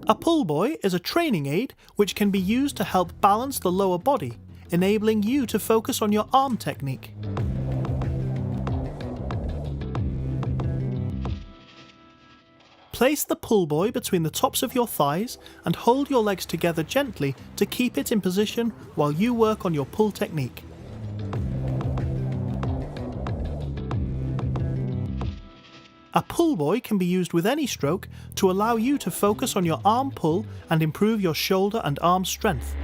A pullbuoy is a training aid which can be used to help balance the lower body, enabling you to focus on your arm technique. Place the pullbuoy between the tops of your thighs and hold your legs together gently to keep it in position while you work on your pull technique. A pullbuoy can be used with any stroke to allow you to focus on your arm pull and improve your shoulder and arm strength.